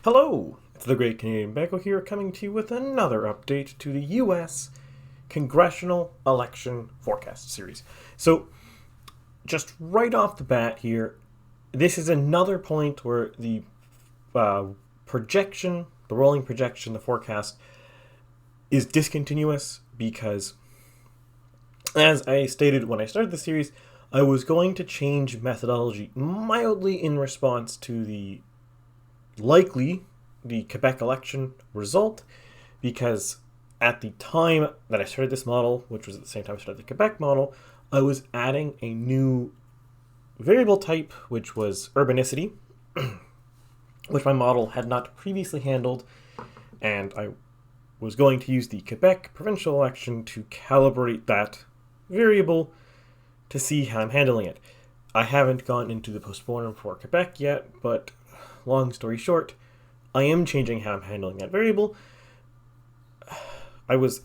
Hello, it's the Great Canadian Banco here, coming to you with another update to the U.S. Congressional Election Forecast Series. So, just right off the bat here, this is another point where the projection, the rolling projection, the forecast, is discontinuous because, as I stated when I started the series, I was going to change methodology mildly in response to the Quebec election result, because at the time that I started this model, which was at the same time I started the Quebec model, I was adding a new variable type, which was urbanicity, which my model had not previously handled, and I was going to use the Quebec provincial election to calibrate that variable to see how I'm handling it. I haven't gone into the postmortem for Quebec yet, but long story short, I am changing how I'm handling that variable. To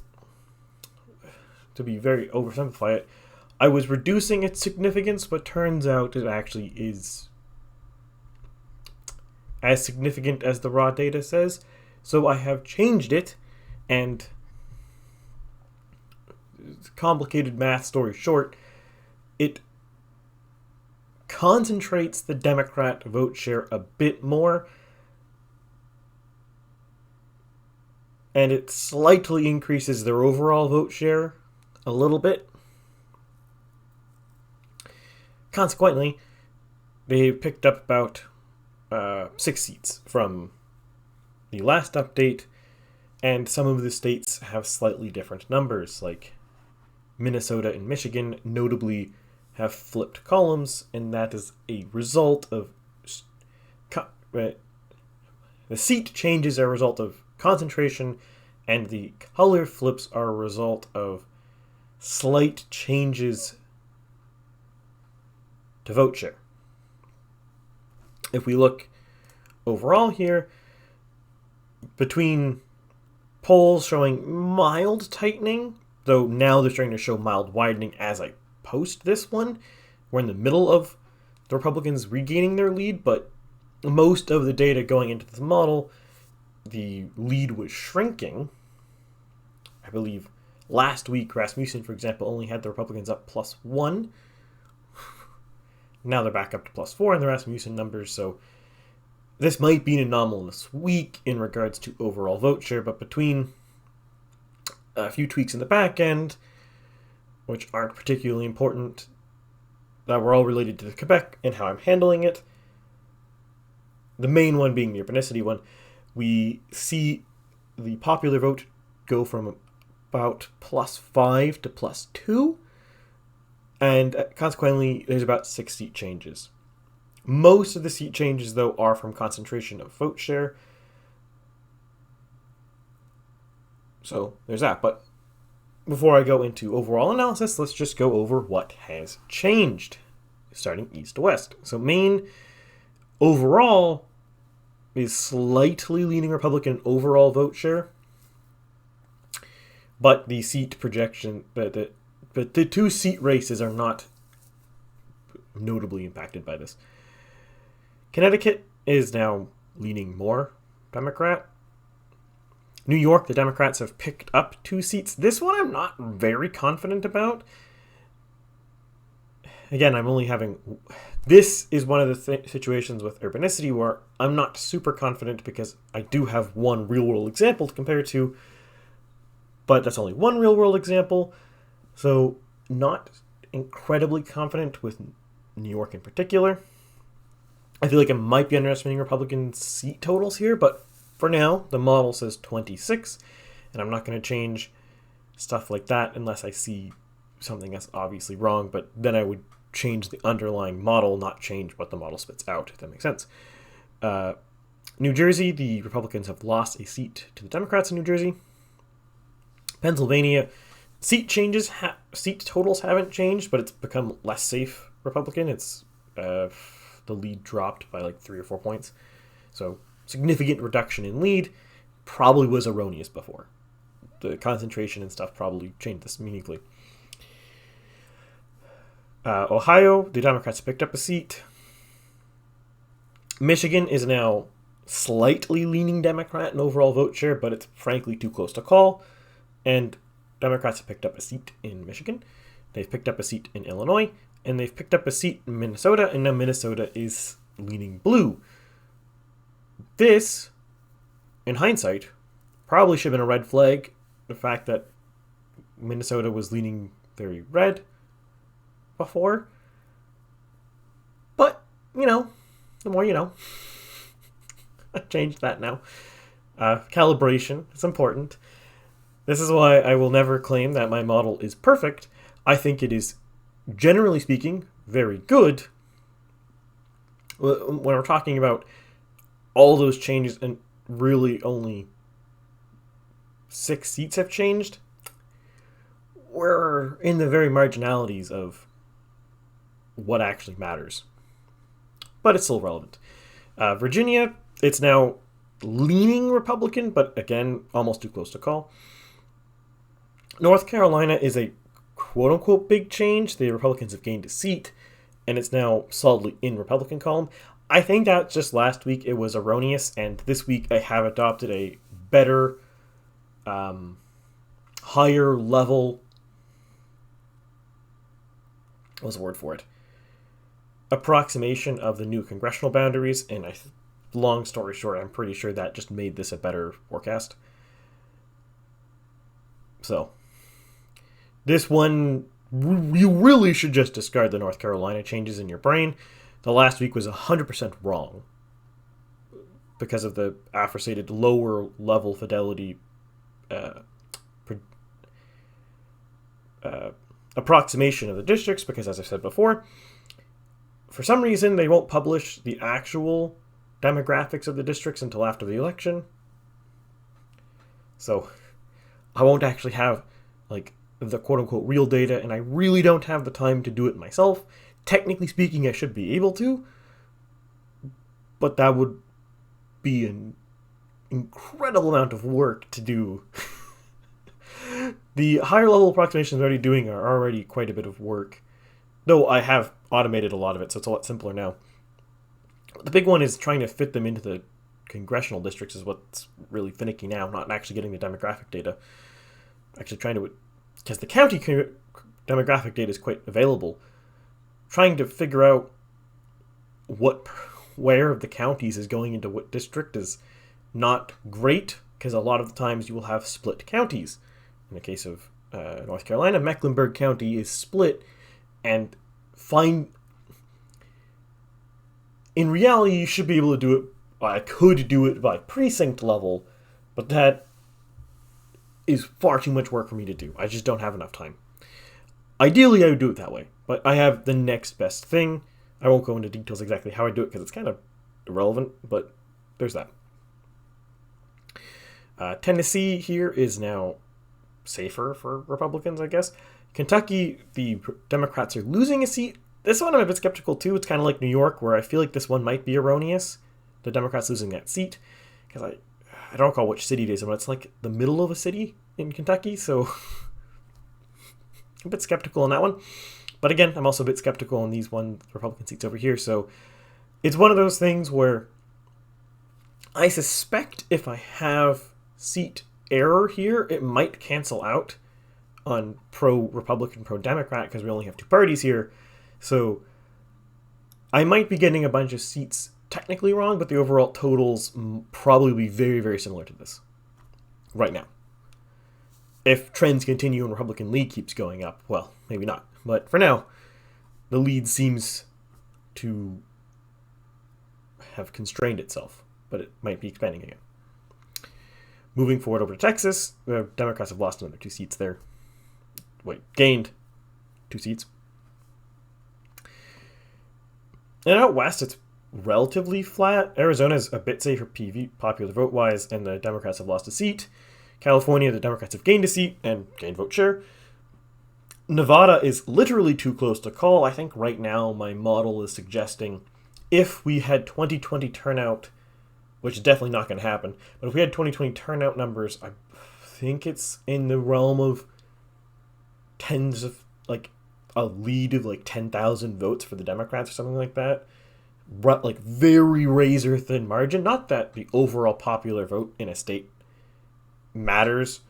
be very oversimplify it, I was reducing its significance, but turns out it actually is as significant as the raw data says. So I have changed it, and complicated math story short, it concentrates the Democrat vote share a bit more, and it slightly increases their overall vote share a little bit. Consequently, they picked up about 6 seats from the last update, and some of the states have slightly different numbers, like Minnesota and Michigan notably have flipped columns, and that is a result of the seat changes are a result of concentration, and the color flips are a result of slight changes to vote share. If we look overall here, between polls showing mild tightening, though now they're starting to show mild widening as I post this one, we're in the middle of the Republicans regaining their lead, but most of the data going into this model, the lead was shrinking. I believe last week Rasmussen, for example, only had the Republicans up +1. Now they're back up to +4 in the Rasmussen numbers, so this might be an anomalous week in regards to overall vote share, but between a few tweaks in the back end, which aren't particularly important, that were all related to the Quebec and how I'm handling it, the main one being the urbanicity one, we see the popular vote go from about +5 to +2, and consequently there's about 6 seat changes. Most of the seat changes, though, are from concentration of vote share. So there's that. But before I go into overall analysis, let's just go over what has changed, starting east to west. So Maine overall is slightly leaning Republican overall vote share, but the seat projection, but the 2 seat races are not notably impacted by this. Connecticut is now leaning more Democrat. New York, the Democrats have picked up 2 seats. This one I'm not very confident about. Again, I'm only having... This is one of the situations with urbanicity where I'm not super confident because I do have one real-world example to compare to, but that's only one real-world example, so not incredibly confident with New York in particular. I feel like I might be underestimating Republican seat totals here, but for now, the model says 26, and I'm not going to change stuff like that unless I see something that's obviously wrong, but then I would change the underlying model, not change what the model spits out, if that makes sense. New Jersey, the Republicans have lost a seat to the Democrats in New Jersey. Pennsylvania, seat totals haven't changed, but it's become less safe Republican. It's the lead dropped by like 3 or 4 points. So significant reduction in lead, probably was erroneous before. The concentration and stuff probably changed this meaningfully. Ohio, the Democrats picked up a seat. Michigan is now slightly leaning Democrat in overall vote share, but it's frankly too close to call. And Democrats have picked up a seat in Michigan, they've picked up a seat in Illinois, and they've picked up a seat in Minnesota, and now Minnesota is leaning blue. This, in hindsight, probably should have been a red flag. The fact that Minnesota was leaning very red before. But, the more you know. I changed that now. Calibration is important. This is why I will never claim that my model is perfect. I think it is, generally speaking, very good. When we're talking about all those changes and really only 6 seats have changed, we're in the very marginalities of what actually matters. But it's still relevant. Virginia, it's now leaning Republican, but again, almost too close to call. North Carolina is a quote-unquote big change. The Republicans have gained a seat, and it's now solidly in Republican column. I think that just last week it was erroneous, and this week I have adopted a better, higher level, what's the word for it? Approximation of the new congressional boundaries, and long story short, I'm pretty sure that just made this a better forecast. So, this one, you really should just discard the North Carolina changes in your brain. The last week was 100% wrong because of the aforesaid lower level fidelity approximation of the districts, because as I said before, for some reason they won't publish the actual demographics of the districts until after the election. So I won't actually have the quote-unquote real data, and I really don't have the time to do it myself. Technically speaking, I should be able to, but that would be an incredible amount of work to do. The higher level approximations I'm already doing are already quite a bit of work, though I have automated a lot of it, so it's a lot simpler now. The big one is trying to fit them into the congressional districts is what's really finicky now, not actually getting the demographic data. Actually trying to, because the county demographic data is quite available, trying to figure out where of the counties is going into what district is not great, because a lot of the times you will have split counties. In the case of North Carolina, Mecklenburg County is split, and in reality, you should be able to do it. I could do it by precinct level, but that is far too much work for me to do. I just don't have enough time. Ideally, I would do it that way, but I have the next best thing. I won't go into details exactly how I do it because it's kind of irrelevant, but there's that. Tennessee here is now safer for Republicans, I guess. Kentucky, the Democrats are losing a seat. This one I'm a bit skeptical too. It's kind of like New York, where I feel like this one might be erroneous. The Democrats losing that seat, because I don't recall which city it is, but it's like the middle of a city in Kentucky, so I'm a bit skeptical on that one. But again, I'm also a bit skeptical on these Republican seats over here, so it's one of those things where I suspect if I have seat error here, it might cancel out on pro-Republican, pro-Democrat, because we only have 2 parties here. So I might be getting a bunch of seats technically wrong, but the overall totals probably be very, very similar to this right now. If trends continue and Republican lead keeps going up, well, maybe not. But for now, the lead seems to have constrained itself, but it might be expanding again. Moving forward over to Texas, the Democrats have lost another 2 seats there. Gained 2 seats. And out west, it's relatively flat. Arizona's a bit safer popular vote-wise, and the Democrats have lost a seat. California, the Democrats have gained a seat and gained vote share. Nevada is literally too close to call. I think right now my model is suggesting if we had 2020 turnout, which is definitely not going to happen, but if we had 2020 turnout numbers, I think it's in the realm of tens of, a lead of 10,000 votes for the Democrats or something like that. like very razor thin margin. Not that the overall popular vote in a state matters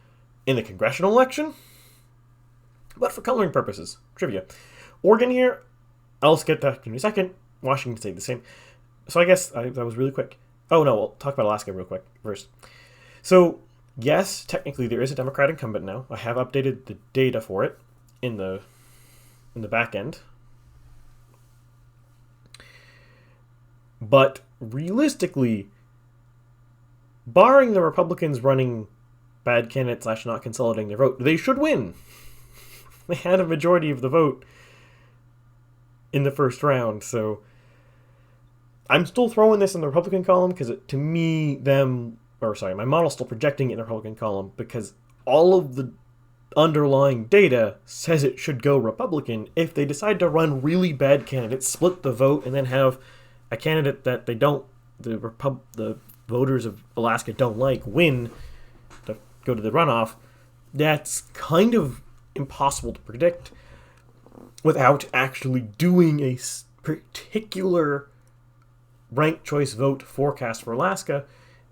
in the congressional election, but for coloring purposes, trivia. Oregon here, I'll get that in a second. Washington stayed the same. So I guess that was really quick. Oh no, we'll talk about Alaska real quick first. So yes, technically there is a Democrat incumbent now. I have updated the data for it in the back end. But realistically, barring the Republicans running bad candidates / not consolidating their vote, they should win. They had a majority of the vote in the first round, so I'm still throwing this in the Republican column because to me, my model's still projecting it in the Republican column because all of the underlying data says it should go Republican. If they decide to run really bad candidates, split the vote, and then have a candidate that the voters of Alaska don't like win to go to the runoff, that's kind of impossible to predict without actually doing a particular ranked choice vote forecast for Alaska.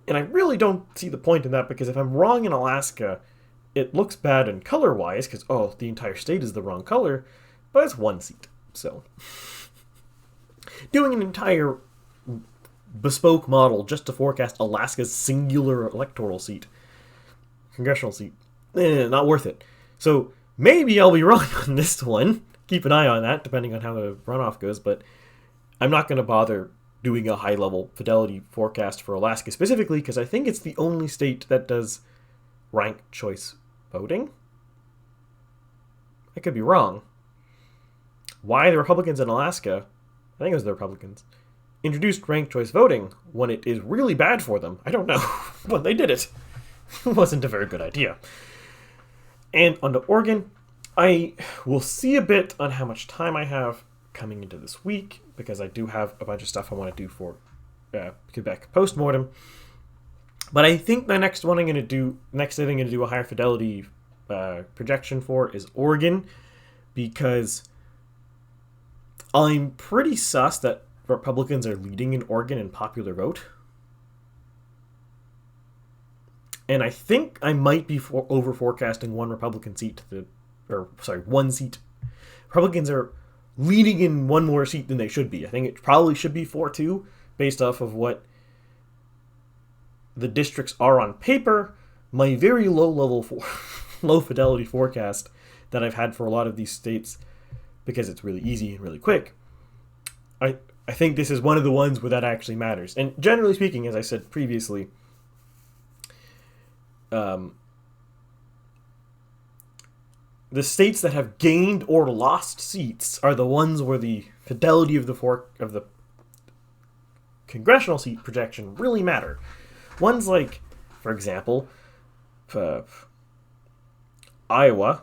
And I really don't see the point in that, because if I'm wrong in Alaska, it looks bad in color-wise, because, the entire state is the wrong color, but it's one seat. So doing an entire bespoke model just to forecast Alaska's singular electoral seat, congressional seat, not worth it. So maybe I'll be wrong on this one. Keep an eye on that, depending on how the runoff goes, but I'm not going to bother doing a high-level fidelity forecast for Alaska specifically, because I think it's the only state that does ranked choice voting. I could be wrong. Why the Republicans in Alaska, I think it was the Republicans, introduced ranked choice voting when it is really bad for them, I don't know. But they did it. It wasn't a very good idea. And on to Oregon, I will see a bit on how much time I have coming into this week, because I do have a bunch of stuff I want to do for Quebec postmortem. But I think the next thing I'm going to do a higher fidelity projection for is Oregon, because I'm pretty sus that Republicans are leading in Oregon in popular vote. And I think I might be over forecasting one Republican seat one seat. Republicans are leading in one more seat than they should be. I think it probably should be 4-2 based off of what the districts are on paper. My very low fidelity forecast that I've had for a lot of these states, because it's really easy and really quick, I think this is one of the ones where that actually matters. And generally speaking, as I said previously, the states that have gained or lost seats are the ones where the fidelity of the congressional seat projection really matter. Ones like, for example, Iowa.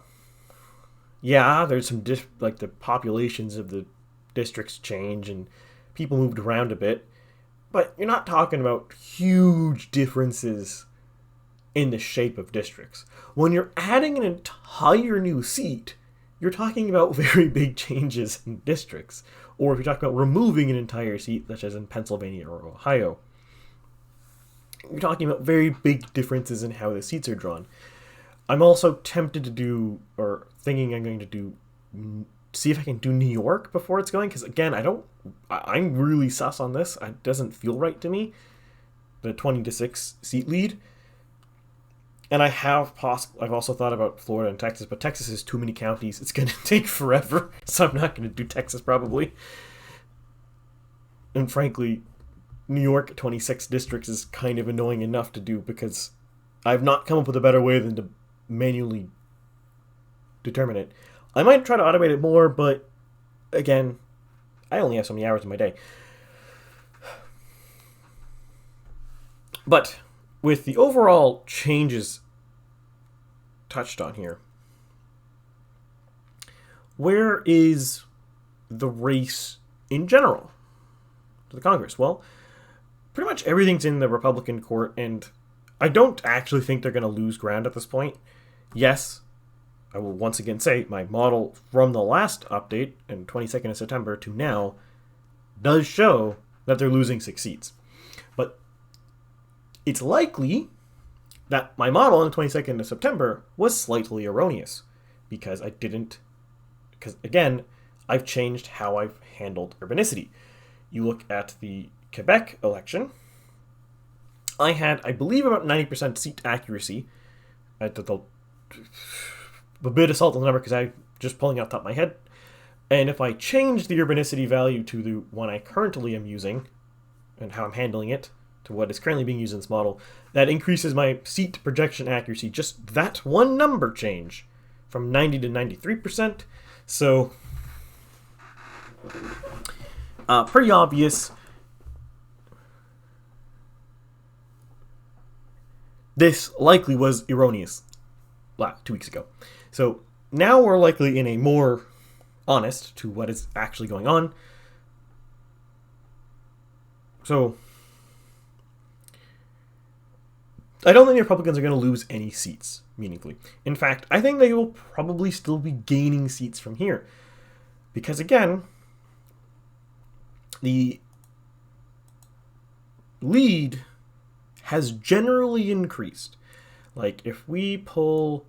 Yeah, there's some the populations of the districts change and people moved around a bit, but you're not talking about huge differences in the shape of districts. When you're adding an entire new seat, you're talking about very big changes in districts. Or if you're talking about removing an entire seat, such as in Pennsylvania or Ohio, you're talking about very big differences in how the seats are drawn. I'm also tempted to do, or thinking I'm going to do, see if I can do New York before it's going, because again, I'm really sus on this. It doesn't feel right to me, the 20-6 seat lead. And I've also thought about Florida and Texas, but Texas is too many counties. It's going to take forever, so I'm not going to do Texas probably. And frankly, New York 26 districts is kind of annoying enough to do, because I've not come up with a better way than to manually determine it. I might try to automate it more, but again, I only have so many hours in my day. But with the overall changes touched on here, where is the race in general to the Congress? Well, pretty much everything's in the Republican court, and I don't actually think they're going to lose ground at this point. Yes, I will once again say my model from the last update in 22nd of September to now does show that they're losing 6 seats. But it's likely that my model on the 22nd of September was slightly erroneous because again, I've changed how I've handled urbanicity. You look at the Quebec election, I had, I believe, about 90% seat accuracy. A bit of salt on the number because I'm just pulling out the top of my head. And if I change the urbanicity value to the one I currently am using and how I'm handling it to what is currently being used in this model, that increases my seat projection accuracy, just that one number change, from 90 to 93%. So, pretty obvious. This likely was erroneous 2 weeks ago. So now we're likely in a more honest to what is actually going on. So I don't think the Republicans are going to lose any seats meaningfully. In fact, I think they will probably still be gaining seats from here. Because again, the lead has generally increased. Like, if we pull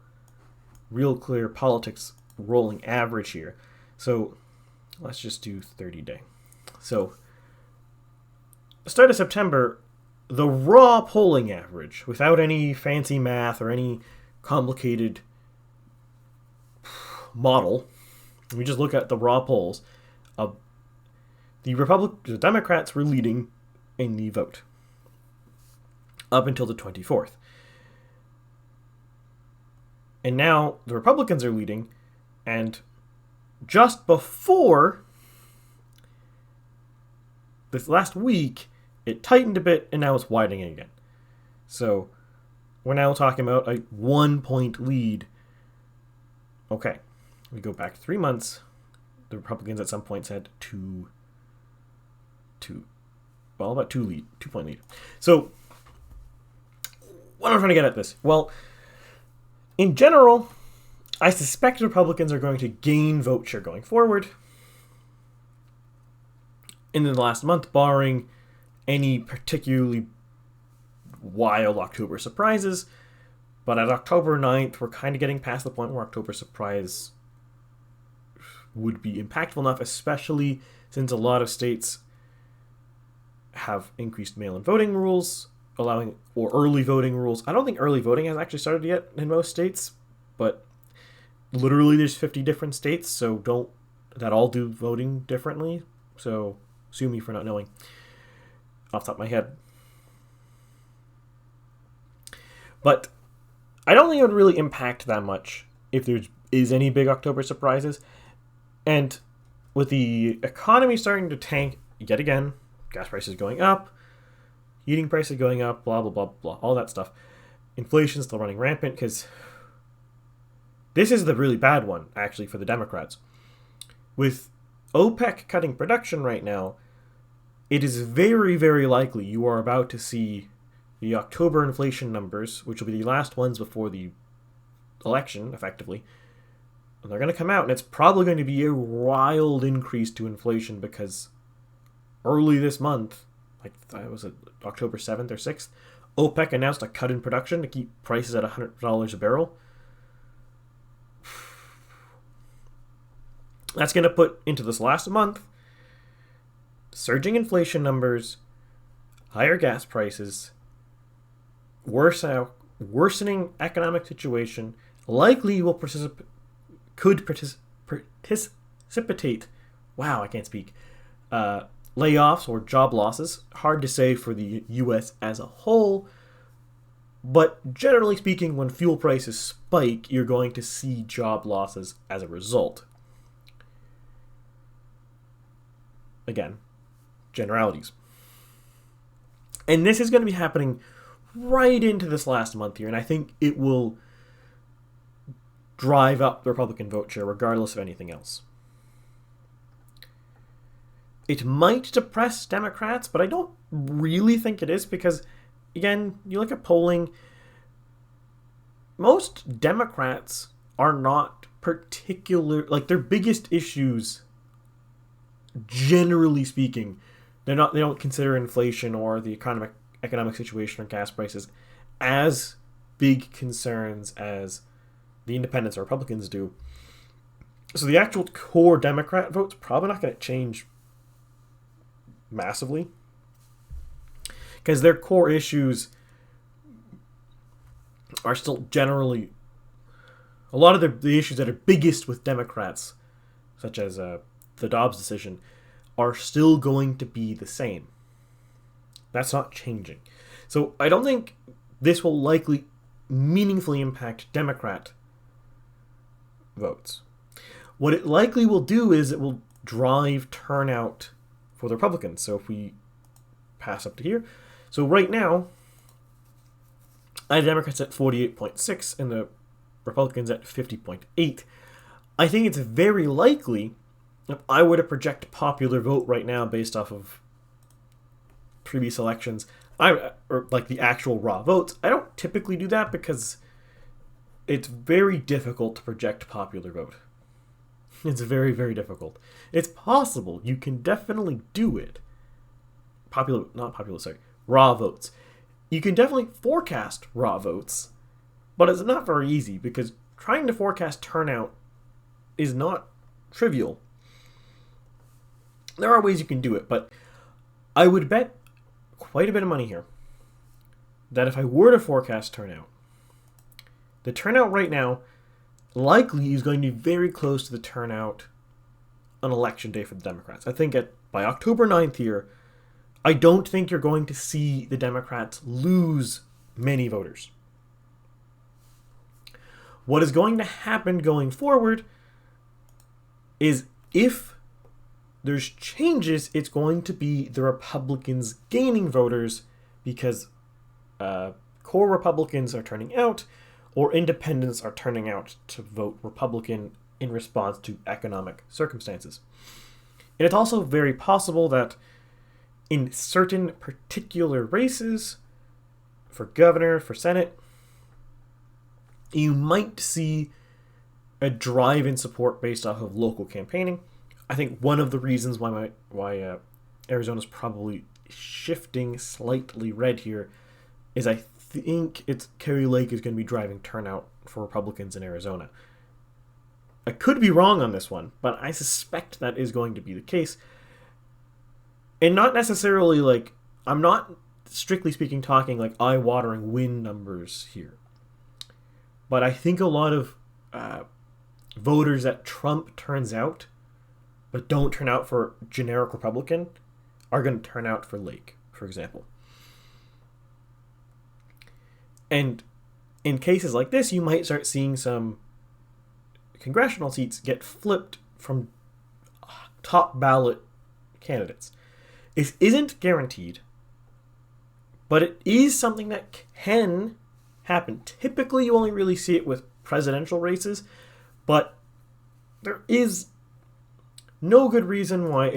Real Clear Politics rolling average here, so let's just do 30-day. So, start of September, the raw polling average, without any fancy math or any complicated model, we just look at the raw polls, the Democrats were leading in the vote up until the 24th. And now the Republicans are leading, and just before this last week, it tightened a bit, and now it's widening again. So we're now talking about a 1-point lead. Okay, we go back 3 months. The Republicans at some points had about 2-point lead. So what am I trying to get at this? Well, in general, I suspect Republicans are going to gain vote share going forward in the last month, barring any particularly wild October surprises. But at October 9th, we're kind of getting past the point where October surprise would be impactful enough, especially since a lot of states have increased mail-in voting rules, or early voting rules. I don't think early voting has actually started yet in most states, but literally there's 50 different states, so that all do voting differently. So sue me for not knowing off the top of my head. But I don't think it would really impact that much if there is any big October surprises. And with the economy starting to tank yet again, gas prices going up, heating prices going up, blah, blah, blah, blah, all that stuff. Inflation still running rampant, because this is the really bad one, actually, for the Democrats. With OPEC cutting production right now, it is very, very likely you are about to see the October inflation numbers, which will be the last ones before the election, effectively. And they're going to come out, and it's probably going to be a wild increase to inflation, because early this month, was it October 7th or 6th, OPEC announced a cut in production to keep prices at $100 a barrel. That's going to put into this last month surging inflation numbers, higher gas prices, worsening economic situation, likely will precipitate, wow, I can't speak, layoffs or job losses. Hard to say for the U.S. as a whole, but generally speaking, when fuel prices spike, you're going to see job losses as a result. Again, generalities. And this is going to be happening right into this last month here, and I think it will drive up the Republican vote share regardless of anything else. It might depress Democrats, but I don't really think it is, because, again, you look at polling, most Democrats are not their biggest issues, generally speaking, They don't consider inflation or the economic situation or gas prices as big concerns as the independents or Republicans do. So the actual core Democrat vote's probably not going to change massively, because their core issues are still generally a lot of the issues that are biggest with Democrats, such as the Dobbs decision, are still going to be the same. That's not changing. So I don't think this will likely meaningfully impact Democrat votes. What it likely will do is it will drive turnout for the Republicans. So if we pass up to here. So right now, I have Democrats at 48.6 and the Republicans at 50.8. I think it's very likely, if I were to project popular vote right now based off of previous elections, or like the actual raw votes, I don't typically do that because it's very difficult to project popular vote. It's very, very difficult. It's possible. You can definitely do it. Raw votes. You can definitely forecast raw votes, but it's not very easy because trying to forecast turnout is not trivial. There are ways you can do it, but I would bet quite a bit of money here that if I were to forecast turnout, the turnout right now likely is going to be very close to the turnout on election day for the Democrats. I think by October 9th here, I don't think you're going to see the Democrats lose many voters. What is going to happen going forward is if there's changes, it's going to be the Republicans gaining voters because core Republicans are turning out or independents are turning out to vote Republican in response to economic circumstances. And it's also very possible that in certain particular races, for governor, for Senate, you might see a drive in support based off of local campaigning. I think one of the reasons why Arizona's probably shifting slightly red here is I think it's Kari Lake is going to be driving turnout for Republicans in Arizona. I could be wrong on this one, but I suspect that is going to be the case. And not necessarily like, I'm not strictly speaking talking like eye-watering win numbers here. But I think a lot of voters that Trump turns out, but don't turn out for generic Republican, are going to turn out for Lake, for example. And in cases like this, you might start seeing some congressional seats get flipped from top ballot candidates. It isn't guaranteed, but it is something that can happen. Typically, you only really see it with presidential races, but there is no good reason why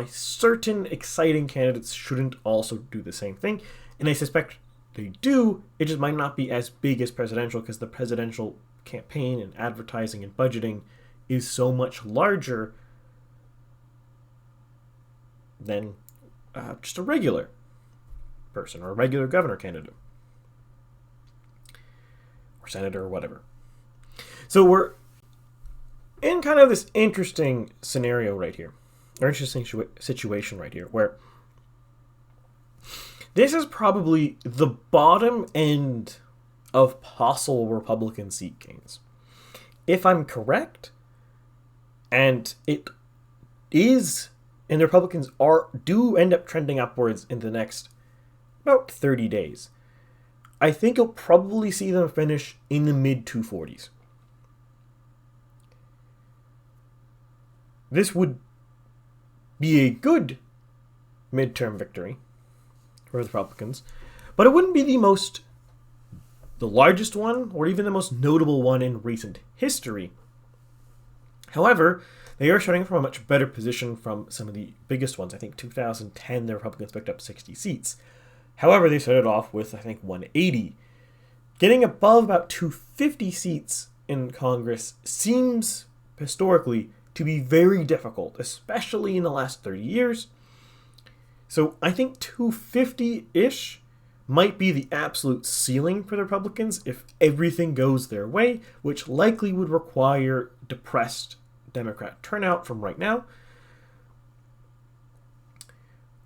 certain exciting candidates shouldn't also do the same thing. And I suspect they do, it just might not be as big as presidential because the presidential campaign and advertising and budgeting is so much larger than just a regular person or a regular governor candidate or senator or whatever. So we're in kind of this interesting scenario right here, or interesting situation right here, where this is probably the bottom end of possible Republican seat gains. If I'm correct, and it is, and the Republicans do end up trending upwards in the next about 30 days, I think you'll probably see them finish in the mid-240s. This would be a good midterm victory for the Republicans, but it wouldn't be the largest one, or even the most notable one in recent history. However, they are starting from a much better position from some of the biggest ones. I think 2010, the Republicans picked up 60 seats. However, they started off with, I think, 180. Getting above about 250 seats in Congress seems, historically, to be very difficult, especially in the last 30 years. So I think 250-ish might be the absolute ceiling for the Republicans if everything goes their way, which likely would require depressed Democrat turnout from right now.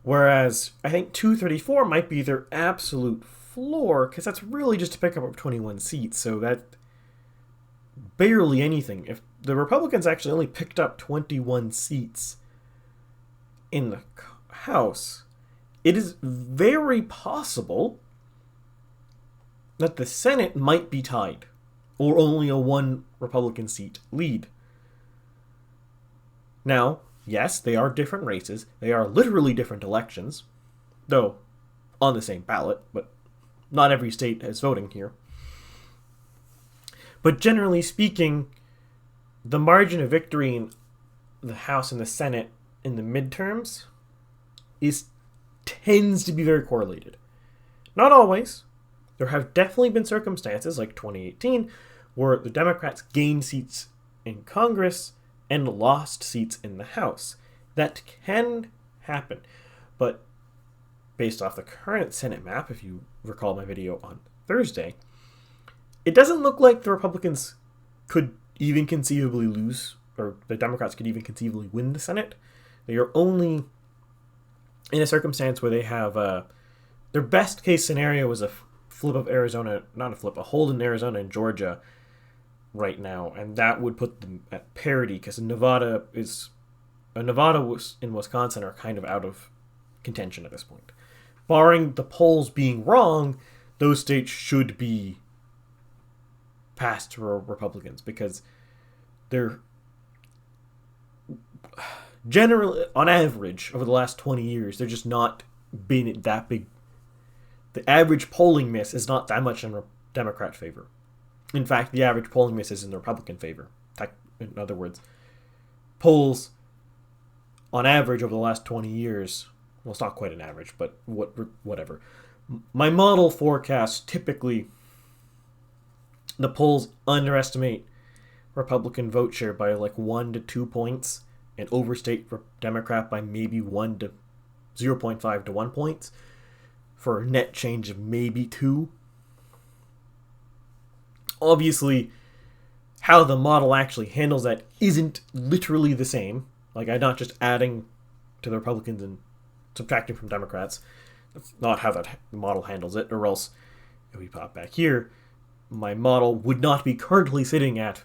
Whereas I think 234 might be their absolute floor, because that's really just to pick up 21 seats, so that barely anything. If the Republicans actually only picked up 21 seats in the House, it is very possible that the Senate might be tied, or only a one Republican seat lead. Now, yes, they are different races. They are literally different elections, though on the same ballot, but not every state is voting here. But generally speaking, the margin of victory in the House and the Senate in the midterms tends to be very correlated. Not always. There have definitely been circumstances, like 2018, where the Democrats gained seats in Congress and lost seats in the House. That can happen. But based off the current Senate map, if you recall my video on Thursday, it doesn't look like the Republicans could even conceivably lose, or the Democrats could even conceivably win the Senate. They are only in a circumstance where they have their best case scenario is a flip of Arizona, not a flip, a hold in Arizona and Georgia right now, and that would put them at parity, because Nevada and Wisconsin are kind of out of contention at this point. Barring the polls being wrong, those states should be passed for Republicans, because they're generally, on average, over the last 20 years, they're just not been that big. The average polling miss is not that much in Democrat favor. In fact, the average polling miss is in the Republican favor. In other words, polls, on average, over the last 20 years, well, it's not quite an average, but whatever. My model forecasts typically the polls underestimate Republican vote share by like 1 to 2 points and overstate Democrat by maybe 0.5 to 1 points for a net change of maybe 2. Obviously, how the model actually handles that isn't literally the same. Like, I'm not just adding to the Republicans and subtracting from Democrats. That's not how the model handles it, or else if we pop back here, my model would not be currently sitting at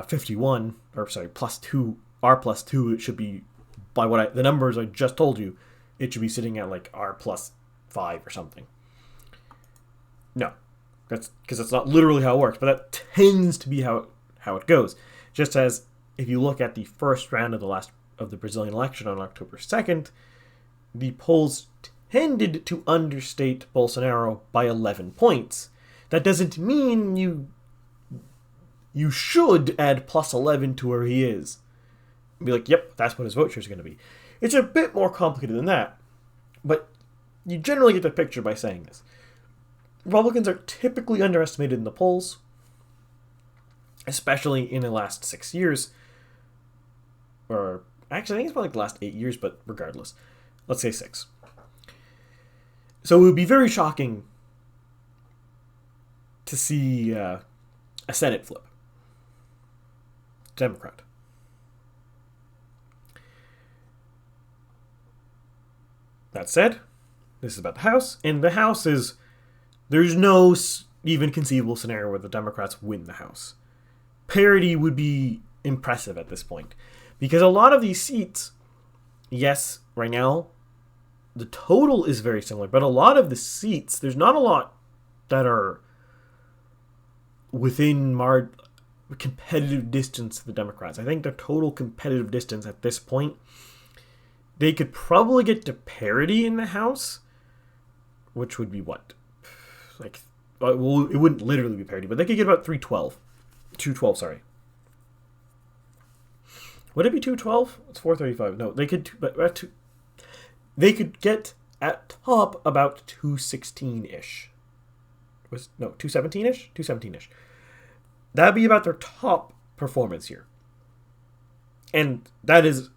51, or sorry, plus 2, R plus 2. It should be, by the numbers I just told you, it should be sitting at like R plus 5 or something. No, that's because that's not literally how it works, but that tends to be how it goes. Just as if you look at the first round of the Brazilian election on October 2nd, the polls tended to understate Bolsonaro by 11 points. That doesn't mean you should add plus 11 to where he is. Be like, yep, that's what his vote share is going to be. It's a bit more complicated than that, but you generally get the picture by saying this. Republicans are typically underestimated in the polls, especially in the last 6 years. Or, actually, I think it's probably like the last 8 years, but regardless. Let's say 6. So it would be very shocking to see a Senate flip. Democrat. That said, this is about the House, and the House there's no even conceivable scenario where the Democrats win the House. Parity would be impressive at this point, because a lot of these seats, yes, right now, the total is very similar, but a lot of the seats, there's not a lot that are within competitive distance to the Democrats. I think the total competitive distance at this point, they could probably get to parity in the House, which would be what? Like, well, it wouldn't literally be parity, but they could get about 212, sorry. Would it be 212? It's 435. No, they could get at top about 216-ish. 217-ish? 217-ish. That'd be about their top performance here. And that is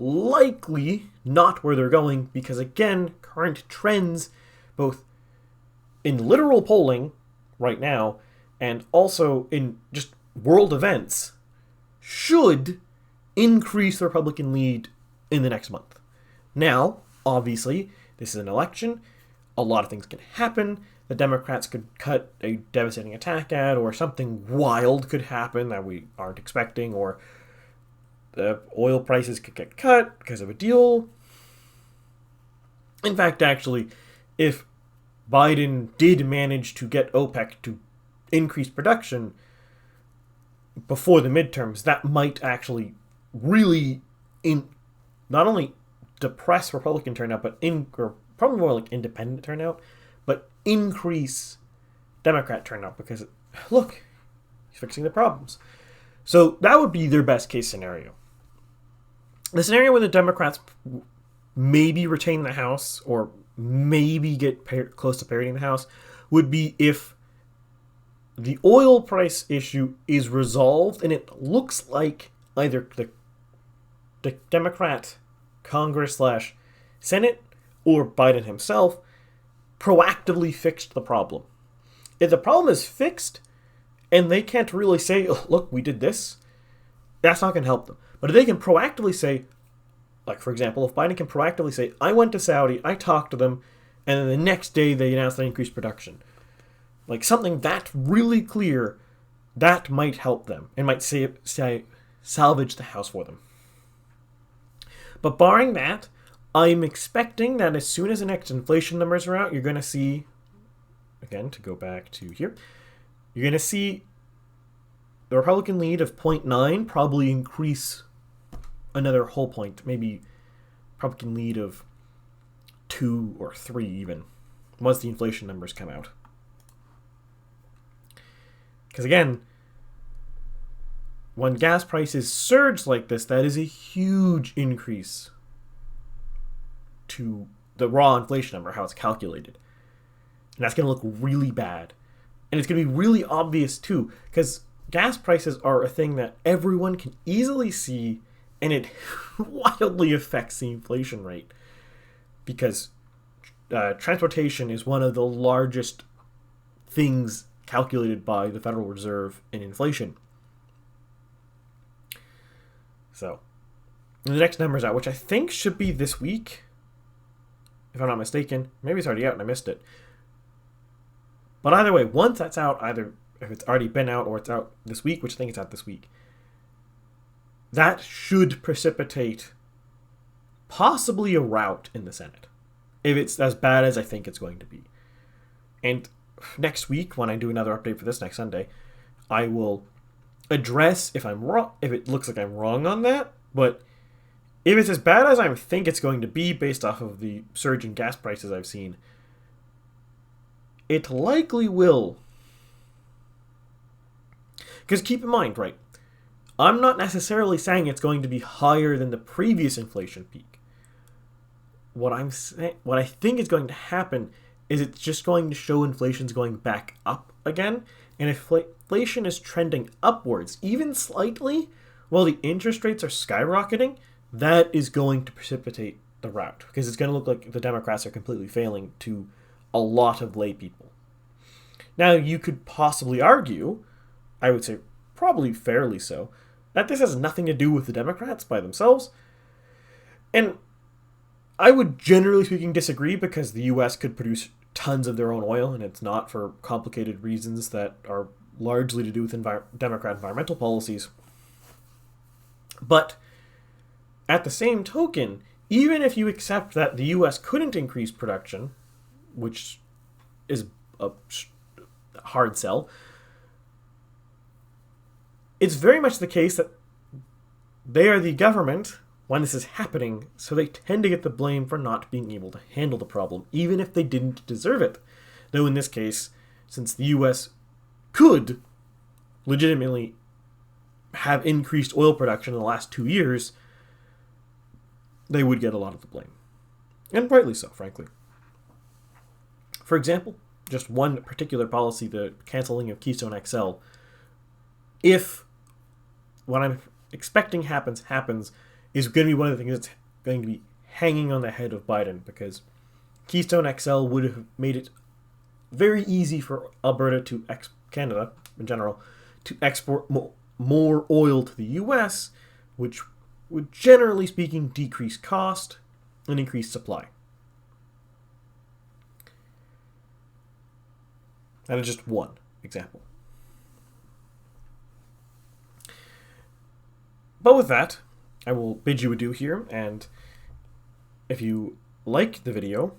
likely not where they're going because, again, current trends, both in literal polling right now and also in just world events, should increase the Republican lead in the next month. Now, obviously, this is an election. A lot of things can happen. The Democrats could cut a devastating attack ad, or something wild could happen that we aren't expecting, or the oil prices could get cut because of a deal. In fact, actually, if Biden did manage to get OPEC to increase production before the midterms, that might actually really not only depress Republican turnout, but or probably more like independent turnout, but increase Democrat turnout because, look, he's fixing the problems. So that would be their best case scenario. The scenario where the Democrats maybe retain the House or maybe get close to parity in the House would be if the oil price issue is resolved and it looks like either the Democrat Congress / Senate or Biden himself proactively fixed the problem. If the problem is fixed and they can't really say, oh, look, we did this, that's not going to help them. But if they can proactively say, like, for example, if Biden can proactively say, I went to Saudi, I talked to them, and then the next day they announced they increased production. Like, something that really clear, that might help them and might salvage the House for them. But barring that, I'm expecting that as soon as the next inflation numbers are out, you're going to see, again, to go back to here, you're going to see the Republican lead of 0.9 probably increase another whole point, maybe Republican lead of 2 or 3 even, once the inflation numbers come out. Because again, when gas prices surge like this, that is a huge increase to the raw inflation number, how it's calculated. And that's going to look really bad. And it's going to be really obvious too, because gas prices are a thing that everyone can easily see, and it wildly affects the inflation rate. Because transportation is one of the largest things calculated by the Federal Reserve in inflation. So, the next number's out, which I think should be this week, if I'm not mistaken. Maybe it's already out and I missed it. But either way, once that's out, either if it's already been out or it's out this week, which I think it's out this week, that should precipitate possibly a rout in the Senate, if it's as bad as I think it's going to be. And next week, when I do another update for this next Sunday, I will address if I'm wrong, if it looks like I'm wrong on that. But if it's as bad as I think it's going to be based off of the surge in gas prices I've seen, it likely will. Because keep in mind, right, I'm not necessarily saying it's going to be higher than the previous inflation peak. What I think is going to happen is it's just going to show inflation's going back up again. And if inflation is trending upwards, even slightly, while the interest rates are skyrocketing, that is going to precipitate the rout. Because it's going to look like the Democrats are completely failing to a lot of lay people. Now, you could possibly argue, I would say probably fairly so, that this has nothing to do with the Democrats by themselves. And I would generally speaking disagree, because the U.S. could produce tons of their own oil, and it's not for complicated reasons that are largely to do with Democrat environmental policies. But at the same token, even if you accept that the U.S. couldn't increase production, which is a hard sell, it's very much the case that they are the government when this is happening, so they tend to get the blame for not being able to handle the problem, even if they didn't deserve it. Though in this case, since the U.S. could legitimately have increased oil production in the last 2 years, they would get a lot of the blame. And rightly so, frankly. For example, just one particular policy, the canceling of Keystone XL, if what I'm expecting happens, is going to be one of the things that's going to be hanging on the head of Biden, because Keystone XL would have made it very easy for Alberta to Canada in general to export more oil to the US, which would, generally speaking, decrease cost and increase supply. That is just one example. But with that, I will bid you adieu here, and if you like the video,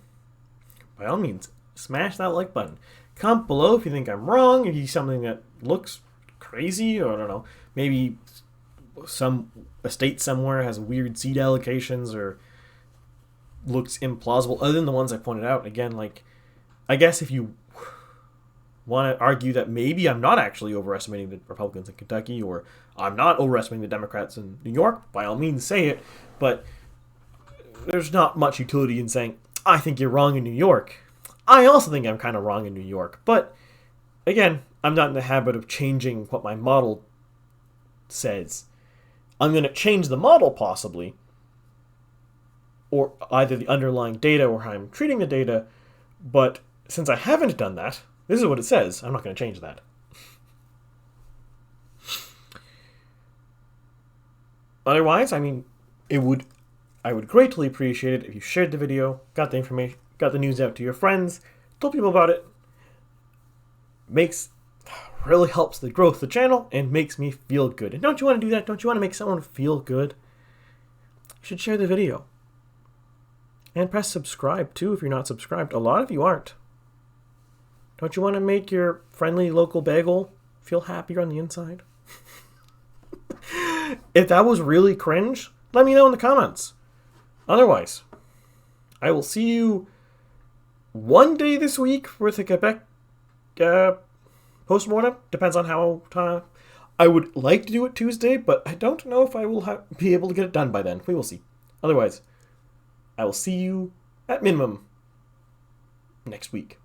by all means, smash that like button. Comment below if you think I'm wrong, if you see something that looks crazy, or I don't know, maybe some estate somewhere has weird seed allocations or looks implausible, other than the ones I pointed out. Again, like, I guess if you want to argue that maybe I'm not actually overestimating the Republicans in Kentucky, or I'm not overestimating the Democrats in New York, by all means say it, but there's not much utility in saying, I think you're wrong in New York. I also think I'm kind of wrong in New York, but again, I'm not in the habit of changing what my model says. I'm going to change the model possibly, or either the underlying data or how I'm treating the data, but since I haven't done that, this is what it says. I'm not going to change that. Otherwise, I mean, I would greatly appreciate it if you shared the video, got the information, got the news out to your friends, told people about it. Really helps the growth of the channel and makes me feel good. And don't you want to do that? Don't you want to make someone feel good? You should share the video. And press subscribe too if you're not subscribed. A lot of you aren't. Don't you want to make your friendly local bagel feel happier on the inside? If that was really cringe, let me know in the comments. Otherwise, I will see you one day this week with a Quebec postmortem. Depends on how I would like to do it Tuesday, but I don't know if I will be able to get it done by then. We will see. Otherwise, I will see you at minimum next week.